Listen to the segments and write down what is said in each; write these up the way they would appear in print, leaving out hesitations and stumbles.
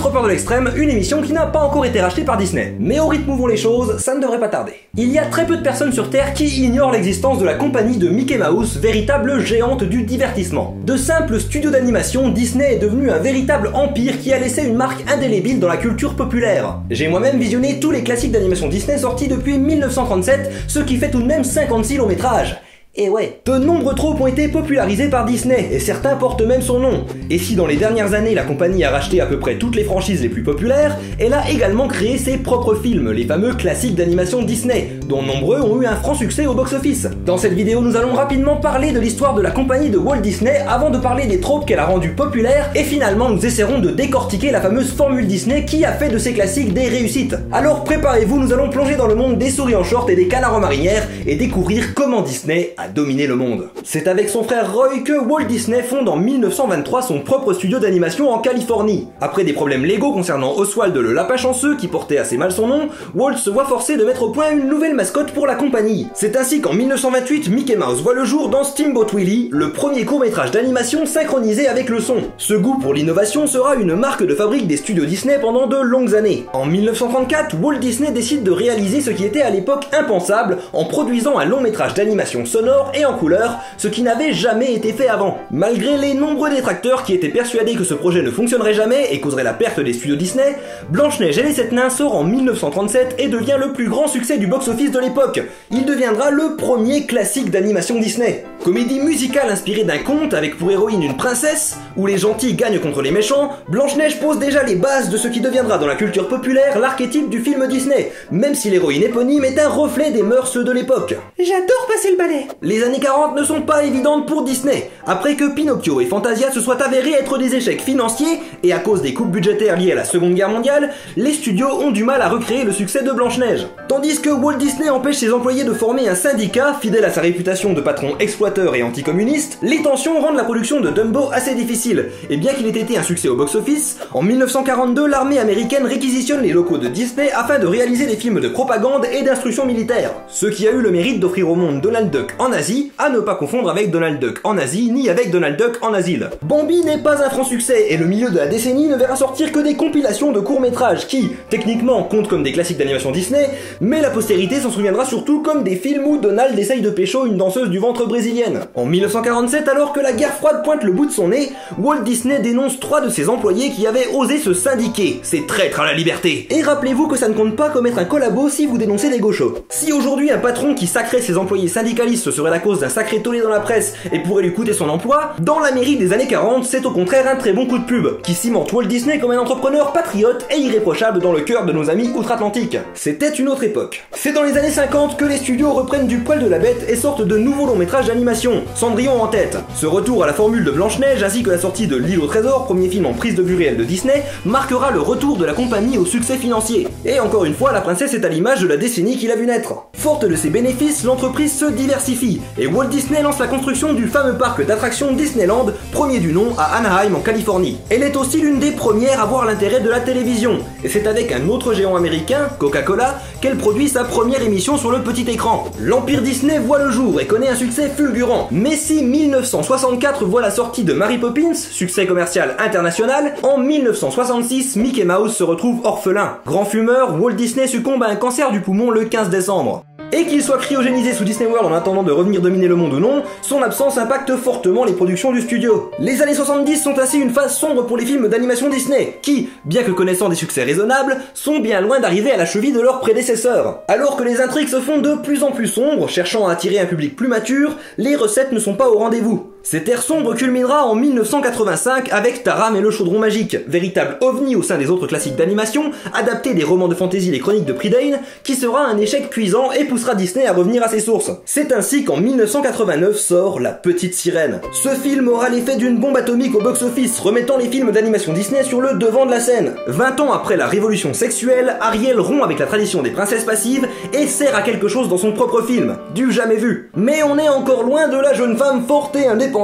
Trop peur de l'extrême, une émission qui n'a pas encore été rachetée par Disney. Mais au rythme où vont les choses, ça ne devrait pas tarder. Il y a très peu de personnes sur Terre qui ignorent l'existence de la compagnie de Mickey Mouse, véritable géante du divertissement. De simples studios d'animation, Disney est devenu un véritable empire qui a laissé une marque indélébile dans la culture populaire. J'ai moi-même visionné tous les classiques d'animation Disney sortis depuis 1937, ce qui fait tout de même 56 longs métrages. Et ouais, de nombreux tropes ont été popularisés par Disney, et certains portent même son nom. Et si dans les dernières années la compagnie a racheté à peu près toutes les franchises les plus populaires, elle a également créé ses propres films, les fameux classiques d'animation Disney, dont nombreux ont eu un franc succès au box-office. Dans cette vidéo, nous allons rapidement parler de l'histoire de la compagnie de Walt Disney avant de parler des tropes qu'elle a rendues populaires, et finalement nous essaierons de décortiquer la fameuse formule Disney qui a fait de ces classiques des réussites. Alors préparez-vous, nous allons plonger dans le monde des souris en short et des canards en marinière, et découvrir comment Disney a dominer le monde. C'est avec son frère Roy que Walt Disney fonde en 1923 son propre studio d'animation en Californie. Après des problèmes légaux concernant Oswald le lapin chanceux qui portait assez mal son nom, Walt se voit forcé de mettre au point une nouvelle mascotte pour la compagnie. C'est ainsi qu'en 1928, Mickey Mouse voit le jour dans Steamboat Willie, le premier court-métrage d'animation synchronisé avec le son. Ce goût pour l'innovation sera une marque de fabrique des studios Disney pendant de longues années. En 1934, Walt Disney décide de réaliser ce qui était à l'époque impensable en produisant un long métrage d'animation sonore et en couleur, ce qui n'avait jamais été fait avant. Malgré les nombreux détracteurs qui étaient persuadés que ce projet ne fonctionnerait jamais et causerait la perte des studios Disney, Blanche-Neige et les 7 nains sort en 1937 et devient le plus grand succès du box-office de l'époque. Il deviendra le premier classique d'animation Disney. Comédie musicale inspirée d'un conte avec pour héroïne une princesse, où les gentils gagnent contre les méchants, Blanche-Neige pose déjà les bases de ce qui deviendra dans la culture populaire l'archétype du film Disney, même si l'héroïne éponyme est un reflet des mœurs de l'époque. J'adore passer le balai. Les années 40 ne sont pas évidentes pour Disney. Après que Pinocchio et Fantasia se soient avérés être des échecs financiers, et à cause des coupes budgétaires liées à la Seconde Guerre mondiale, les studios ont du mal à recréer le succès de Blanche-Neige. Tandis que Walt Disney empêche ses employés de former un syndicat, fidèle à sa réputation de patron exploiteur et anticommuniste, les tensions rendent la production de Dumbo assez difficile, et bien qu'il ait été un succès au box-office, en 1942, l'armée américaine réquisitionne les locaux de Disney afin de réaliser des films de propagande et d'instruction militaire, ce qui a eu le mérite d'offrir au monde Donald Duck en Asie, à ne pas confondre avec Donald Duck en Asie, ni avec Donald Duck en asile. Bambi n'est pas un franc succès, et le milieu de la décennie ne verra sortir que des compilations de courts-métrages qui, techniquement, comptent comme des classiques d'animation Disney, mais la postérité s'en souviendra surtout comme des films où Donald essaye de pécho une danseuse du ventre brésilienne. En 1947, alors que la guerre froide pointe le bout de son nez, Walt Disney dénonce 3 de ses employés qui avaient osé se syndiquer, ces traîtres à la liberté. Et rappelez-vous que ça ne compte pas commettre un collabo si vous dénoncez des gauchos. Si aujourd'hui un patron qui sacrait ses employés syndicalistes serait la cause d'un sacré tollé dans la presse et pourrait lui coûter son emploi, dans l'Amérique des années 40, c'est au contraire un très bon coup de pub, qui cimente Walt Disney comme un entrepreneur patriote et irréprochable dans le cœur de nos amis outre-Atlantique. C'était une autre époque. C'est dans les années 50 que les studios reprennent du poil de la bête et sortent de nouveaux longs métrages d'animation, Cendrillon en tête. Ce retour à la formule de Blanche-Neige ainsi que la sortie de L'île au trésor, premier film en prise de vue réelle de Disney, marquera le retour de la compagnie au succès financier. Et encore une fois, la princesse est à l'image de la décennie qu'il a vu naître. Forte de ses bénéfices, l'entreprise se diversifie, et Walt Disney lance la construction du fameux parc d'attractions Disneyland, premier du nom, à Anaheim en Californie. Elle est aussi l'une des premières à voir l'intérêt de la télévision, et c'est avec un autre géant américain, Coca-Cola, qu'elle produit sa première émission sur le petit écran. L'empire Disney voit le jour et connaît un succès fulgurant. Mais si 1964 voit la sortie de Mary Poppins, succès commercial international, en 1966, Mickey Mouse se retrouve orphelin. Grand fumeur, Walt Disney succombe à un cancer du poumon le 15 décembre. Et qu'il soit cryogénisé sous Disney World en attendant de revenir dominer le monde ou non, son absence impacte fortement les productions du studio. Les années 70 sont ainsi une phase sombre pour les films d'animation Disney, qui, bien que connaissant des succès raisonnables, sont bien loin d'arriver à la cheville de leurs prédécesseurs. Alors que les intrigues se font de plus en plus sombres, cherchant à attirer un public plus mature, les recettes ne sont pas au rendez-vous. Cet ère sombre culminera en 1985 avec Taram et le chaudron magique, véritable ovni au sein des autres classiques d'animation, adapté des romans de fantasy Les Chroniques de Prydain, qui sera un échec cuisant et poussera Disney à revenir à ses sources. C'est ainsi qu'en 1989 sort La Petite Sirène. Ce film aura l'effet d'une bombe atomique au box-office, remettant les films d'animation Disney sur le devant de la scène. 20 ans après la révolution sexuelle, Ariel rompt avec la tradition des princesses passives et sert à quelque chose dans son propre film, du jamais vu. Mais on est encore loin de la jeune femme forte et indépendante.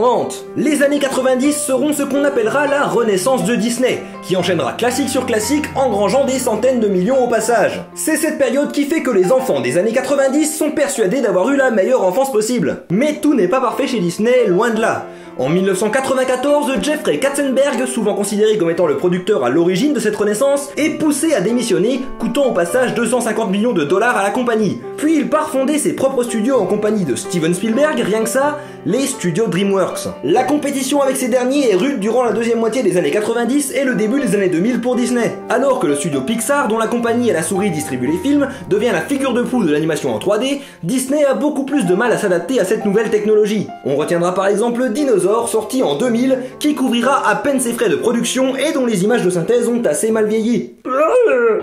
Les années 90 seront ce qu'on appellera la renaissance de Disney, qui enchaînera classique sur classique, engrangeant des centaines de millions au passage. C'est cette période qui fait que les enfants des années 90 sont persuadés d'avoir eu la meilleure enfance possible. Mais tout n'est pas parfait chez Disney, loin de là. En 1994, Jeffrey Katzenberg, souvent considéré comme étant le producteur à l'origine de cette renaissance, est poussé à démissionner, coûtant au passage 250 millions de dollars à la compagnie. Puis il part fonder ses propres studios en compagnie de Steven Spielberg, rien que ça, les studios DreamWorks. La compétition avec ces derniers est rude durant la deuxième moitié des années 90 et le début des années 2000 pour Disney. Alors que le studio Pixar, dont la compagnie à la souris distribue les films, devient la figure de proue de l'animation en 3D, Disney a beaucoup plus de mal à s'adapter à cette nouvelle technologie. On retiendra par exemple Dinosaur, sorti en 2000, qui couvrira à peine ses frais de production et dont les images de synthèse ont assez mal vieilli.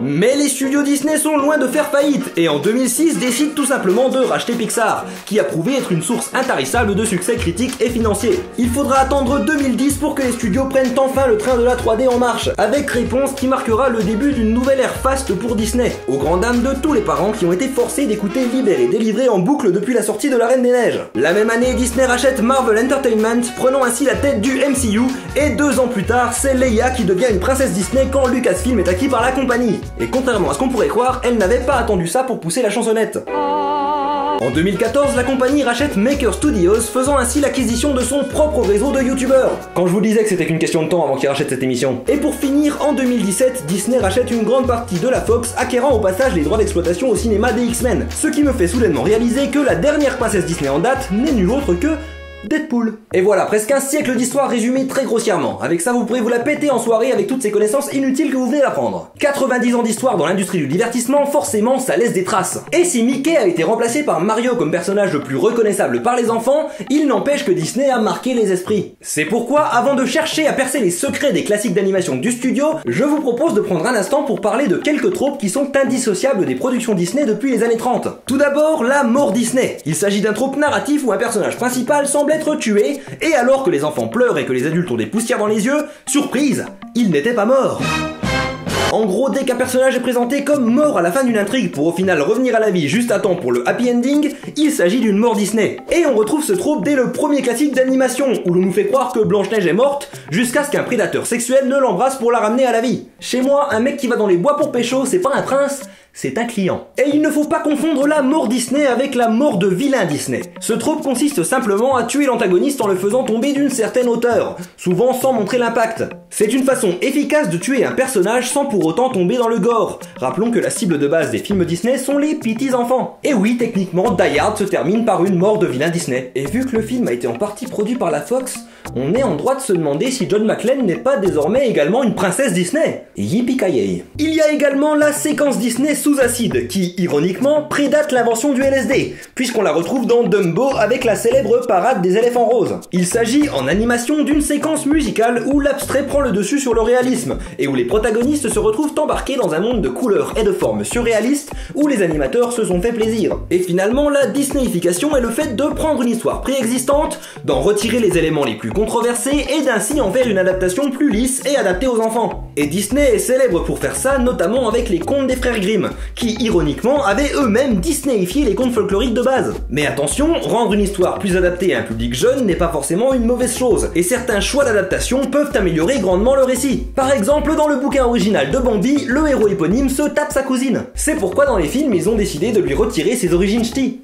Mais les studios Disney sont loin de faire faillite, et en 2006 décident tout simplement de racheter Pixar, qui a prouvé être une source intarissable de succès critique et financier. Il faudra attendre 2010 pour que les studios prennent enfin le train de la 3D en marche, avec Réponse qui marquera le début d'une nouvelle ère faste pour Disney, aux grandes dames de tous les parents qui ont été forcés d'écouter Libéré délivré en boucle depuis la sortie de La Reine des Neiges. La même année, Disney rachète Marvel Entertainment, prenant ainsi la tête du MCU, et 2 ans plus tard, c'est Leia qui devient une princesse Disney quand Lucasfilm est acquis par la compagnie. Et contrairement à ce qu'on pourrait croire, elle n'avait pas attendu ça pour pousser la chansonnette. En 2014, la compagnie rachète Maker Studios, faisant ainsi l'acquisition de son propre réseau de youtubeurs. Quand je vous disais que c'était qu'une question de temps avant qu'ils rachètent cette émission. Et pour finir, en 2017, Disney rachète une grande partie de la Fox, acquérant au passage les droits d'exploitation au cinéma des X-Men. Ce qui me fait soudainement réaliser que la dernière princesse Disney en date n'est nulle autre que Deadpool. Et voilà, presque un siècle d'histoire résumée très grossièrement. Avec ça, vous pourrez vous la péter en soirée avec toutes ces connaissances inutiles que vous venez d'apprendre. 90 ans d'histoire dans l'industrie du divertissement, forcément, ça laisse des traces. Et si Mickey a été remplacé par Mario comme personnage le plus reconnaissable par les enfants, il n'empêche que Disney a marqué les esprits. C'est pourquoi, avant de chercher à percer les secrets des classiques d'animation du studio, je vous propose de prendre un instant pour parler de quelques tropes qui sont indissociables des productions Disney depuis les années 30. Tout d'abord, la mort Disney. Il s'agit d'un trope narratif où un personnage principal semble être tué, et alors que les enfants pleurent et que les adultes ont des poussières dans les yeux, surprise, il n'était pas mort. En gros, dès qu'un personnage est présenté comme mort à la fin d'une intrigue pour au final revenir à la vie juste à temps pour le happy ending, il s'agit d'une mort Disney. Et on retrouve ce trope dès le premier classique d'animation, où l'on nous fait croire que Blanche-Neige est morte, jusqu'à ce qu'un prédateur sexuel ne l'embrasse pour la ramener à la vie. Chez moi, un mec qui va dans les bois pour pécho, c'est pas un prince, c'est un client. Et il ne faut pas confondre la mort Disney avec la mort de vilain Disney. Ce trope consiste simplement à tuer l'antagoniste en le faisant tomber d'une certaine hauteur, souvent sans montrer l'impact. C'est une façon efficace de tuer un personnage sans pour autant tomber dans le gore. Rappelons que la cible de base des films Disney sont les petits enfants. Et oui, techniquement, Die Hard se termine par une mort de vilain Disney. Et vu que le film a été en partie produit par la Fox, on est en droit de se demander si John McClane n'est pas désormais également une princesse Disney. Yippee-ki-yay. Il y a également la séquence Disney sous acide, qui, ironiquement, prédate l'invention du LSD, puisqu'on la retrouve dans Dumbo avec la célèbre parade des éléphants roses. Il s'agit en animation d'une séquence musicale où l'abstrait prend le dessus sur le réalisme, et où les protagonistes se retrouvent embarqués dans un monde de couleurs et de formes surréalistes, où les animateurs se sont fait plaisir. Et finalement, la Disneyification est le fait de prendre une histoire préexistante, d'en retirer les éléments les plus controversés, et d'ainsi en faire une adaptation plus lisse et adaptée aux enfants. Et Disney est célèbre pour faire ça, notamment avec les contes des frères Grimm, qui, ironiquement, avaient eux-mêmes Disneyifié les contes folkloriques de base. Mais attention, rendre une histoire plus adaptée à un public jeune n'est pas forcément une mauvaise chose, et certains choix d'adaptation peuvent améliorer grandement le récit. Par exemple, dans le bouquin original de Bambi, le héros éponyme se tape sa cousine. C'est pourquoi dans les films, ils ont décidé de lui retirer ses origines ch'tis.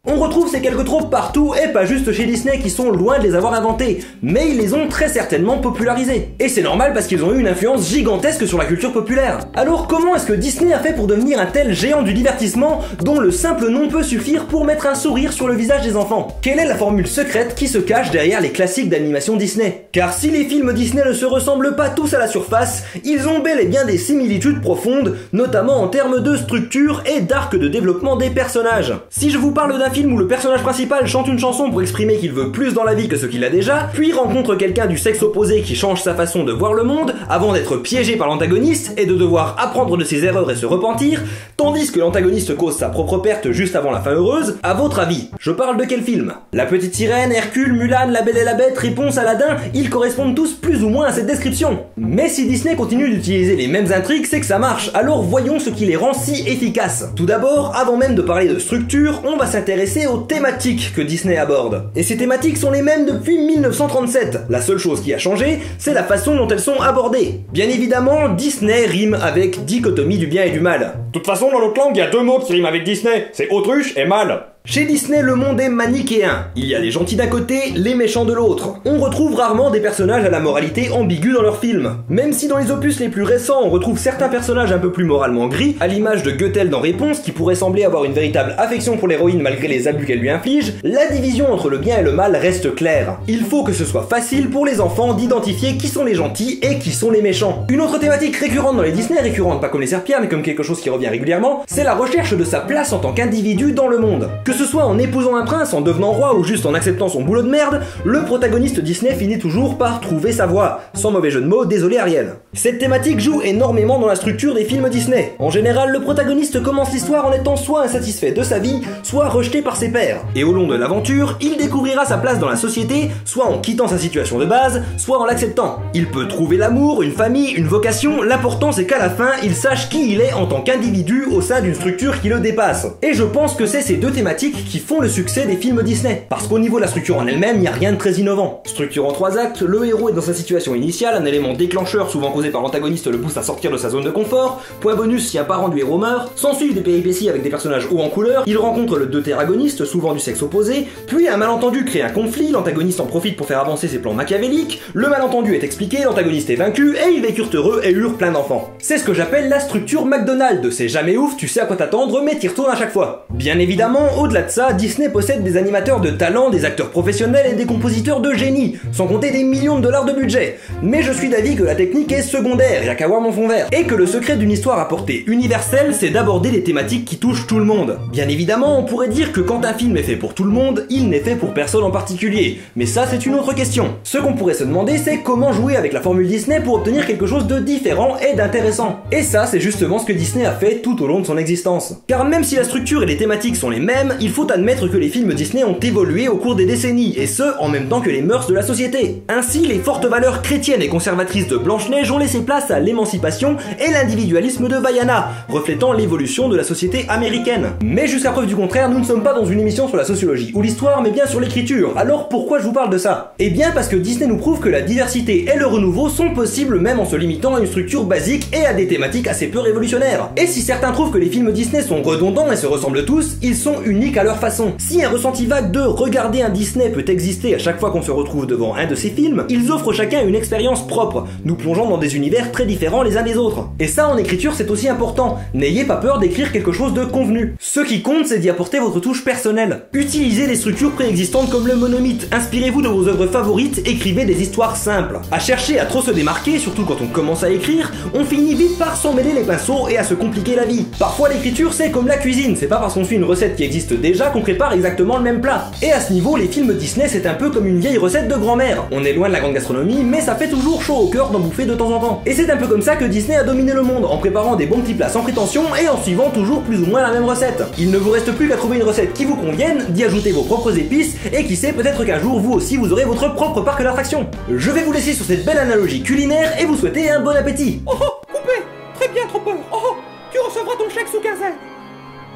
On retrouve ces quelques tropes partout, et pas juste chez Disney qui sont loin de les avoir inventés, mais ils les ont très certainement popularisés. Et c'est normal parce qu'ils ont eu une influence gigantesque sur la culture populaire. Alors comment est-ce que Disney a fait pour devenir un tel géant du divertissement dont le simple nom peut suffire pour mettre un sourire sur le visage des enfants? Quelle est la formule secrète qui se cache derrière les classiques d'animation Disney? Car si les films Disney ne se ressemblent pas tous à la surface, ils ont bel et bien des similitudes profondes, notamment en termes de structure et d'arc de développement des personnages. Si je vous parle d'un film où le personnage principal chante une chanson pour exprimer qu'il veut plus dans la vie que ce qu'il a déjà, puis rencontre quelqu'un du sexe opposé qui change sa façon de voir le monde, avant d'être piégé par l'antagoniste et de devoir apprendre de ses erreurs et se repentir, tandis que l'antagoniste cause sa propre perte juste avant la fin heureuse, à votre avis, je parle de quel film? La Petite Sirène, Hercule, Mulan, La Belle et la Bête, Réponse, Aladdin, ils correspondent tous plus ou moins à cette description. Mais si Disney continue d'utiliser les mêmes intrigues, c'est que ça marche, alors voyons ce qui les rend si efficaces. Tout d'abord, avant même de parler de structure, on va s'intéresser aux thématiques que Disney aborde. Et ces thématiques sont les mêmes depuis 1937. La seule chose qui a changé, c'est la façon dont elles sont abordées. Bien évidemment, Disney rime avec dichotomie du bien et du mal. De toute façon, dans notre langue, il y a deux mots qui riment avec Disney, c'est autruche et mal. Chez Disney, le monde est manichéen. Il y a les gentils d'un côté, les méchants de l'autre. On retrouve rarement des personnages à la moralité ambiguë dans leurs films. Même si dans les opus les plus récents, on retrouve certains personnages un peu plus moralement gris, à l'image de Goethel dans Réponse, qui pourrait sembler avoir une véritable affection pour l'héroïne malgré les abus qu'elle lui inflige, la division entre le bien et le mal reste claire. Il faut que ce soit facile pour les enfants d'identifier qui sont les gentils et qui sont les méchants. Une autre thématique récurrente dans les Disney, récurrente pas comme les serpillères mais comme quelque chose qui revient régulièrement, c'est la recherche de sa place en tant qu'individu dans le monde. Que ce soit en épousant un prince, en devenant roi ou juste en acceptant son boulot de merde, le protagoniste Disney finit toujours par trouver sa voie. Sans mauvais jeu de mots, désolé Ariel. Cette thématique joue énormément dans la structure des films Disney. En général, le protagoniste commence l'histoire en étant soit insatisfait de sa vie, soit rejeté par ses pairs. Et au long de l'aventure, il découvrira sa place dans la société, soit en quittant sa situation de base, soit en l'acceptant. Il peut trouver l'amour, une famille, une vocation, l'important c'est qu'à la fin, il sache qui il est en tant qu'individu au sein d'une structure qui le dépasse. Et je pense que c'est ces deux thématiques qui font le succès des films Disney. Parce qu'au niveau de la structure en elle-même, il n'y a rien de très innovant. Structure en 3 actes, le héros est dans sa situation initiale, un élément déclencheur souvent causé par l'antagoniste le pousse à sortir de sa zone de confort, point bonus si un parent du héros meurt, s'ensuivent des péripéties avec des personnages hauts en couleur, il rencontre le deutéragoniste, souvent du sexe opposé, puis un malentendu crée un conflit, l'antagoniste en profite pour faire avancer ses plans machiavéliques, le malentendu est expliqué, l'antagoniste est vaincu, et ils vécurent heureux et eurent plein d'enfants. C'est ce que j'appelle la structure McDonald's, c'est jamais ouf, tu sais à quoi t'attendre, mais t'y retournes à chaque fois. Bien évidemment, au-delà de ça, Disney possède des animateurs de talent, des acteurs professionnels et des compositeurs de génie, sans compter des millions de dollars de budget. Mais je suis d'avis que la technique est secondaire, y'a qu'à voir mon fond vert. Et que le secret d'une histoire à portée universelle, c'est d'aborder des thématiques qui touchent tout le monde. Bien évidemment, on pourrait dire que quand un film est fait pour tout le monde, il n'est fait pour personne en particulier. Mais ça, c'est une autre question. Ce qu'on pourrait se demander, c'est comment jouer avec la formule Disney pour obtenir quelque chose de différent et d'intéressant. Et ça, c'est justement ce que Disney a fait tout au long de son existence. Car même si la structure et les thématiques sont les mêmes, il faut admettre que les films Disney ont évolué au cours des décennies, et ce, en même temps que les mœurs de la société. Ainsi, les fortes valeurs chrétiennes et conservatrices de Blanche-Neige ont laissé place à l'émancipation et l'individualisme de Vaiana, reflétant l'évolution de la société américaine. Mais jusqu'à preuve du contraire, nous ne sommes pas dans une émission sur la sociologie ou l'histoire, mais bien sur l'écriture. Alors pourquoi je vous parle de ça? Eh bien parce que Disney nous prouve que la diversité et le renouveau sont possibles même en se limitant à une structure basique et à des thématiques assez peu révolutionnaires. Et si certains trouvent que les films Disney sont redondants et se ressemblent tous, ils sont uniques à leur façon. Si un ressenti vague de regarder un Disney peut exister à chaque fois qu'on se retrouve devant un de ces films, ils offrent chacun une expérience propre, nous plongeant dans des univers très différents les uns des autres. Et ça en écriture c'est aussi important, n'ayez pas peur d'écrire quelque chose de convenu. Ce qui compte c'est d'y apporter votre touche personnelle. Utilisez les structures préexistantes comme le monomythe, inspirez-vous de vos œuvres favorites, écrivez des histoires simples. À chercher à trop se démarquer, surtout quand on commence à écrire, on finit vite par s'en mêler les pinceaux et à se compliquer la vie. Parfois l'écriture c'est comme la cuisine, c'est pas parce qu'on suit une recette qui existe déjà qu'on prépare exactement le même plat. Et à ce niveau, les films Disney c'est un peu comme une vieille recette de grand-mère. On est loin de la grande gastronomie, mais ça fait toujours chaud au cœur d'en bouffer de temps en temps. Et c'est un peu comme ça que Disney a dominé le monde, en préparant des bons petits plats sans prétention et en suivant toujours plus ou moins la même recette. Il ne vous reste plus qu'à trouver une recette qui vous convienne, d'y ajouter vos propres épices, et qui sait, peut-être qu'un jour vous aussi vous aurez votre propre parc d'attractions. Je vais vous laisser sur cette belle analogie culinaire et vous souhaiter un bon appétit. Oh oh, coupé. Très bien, Tropper. Oh oh, tu recevras ton chèque sous quinzaine.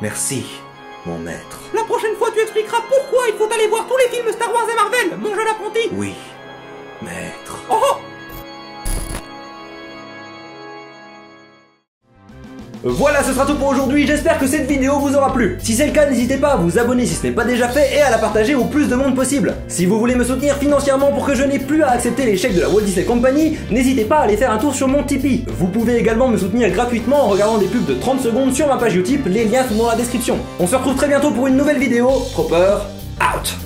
Merci, mon maître. La prochaine fois, tu expliqueras pourquoi il faut aller voir tous les films Star Wars et Marvel, mon jeune apprenti. Oui, maître. Oh oh. Voilà, ce sera tout pour aujourd'hui, j'espère que cette vidéo vous aura plu. Si c'est le cas, n'hésitez pas à vous abonner si ce n'est pas déjà fait et à la partager au plus de monde possible. Si vous voulez me soutenir financièrement pour que je n'ai plus à accepter les chèques de la Walt Disney Company, n'hésitez pas à aller faire un tour sur mon Tipeee. Vous pouvez également me soutenir gratuitement en regardant des pubs de 30 secondes sur ma page Utip, les liens sont dans la description. On se retrouve très bientôt pour une nouvelle vidéo. Tropper, out.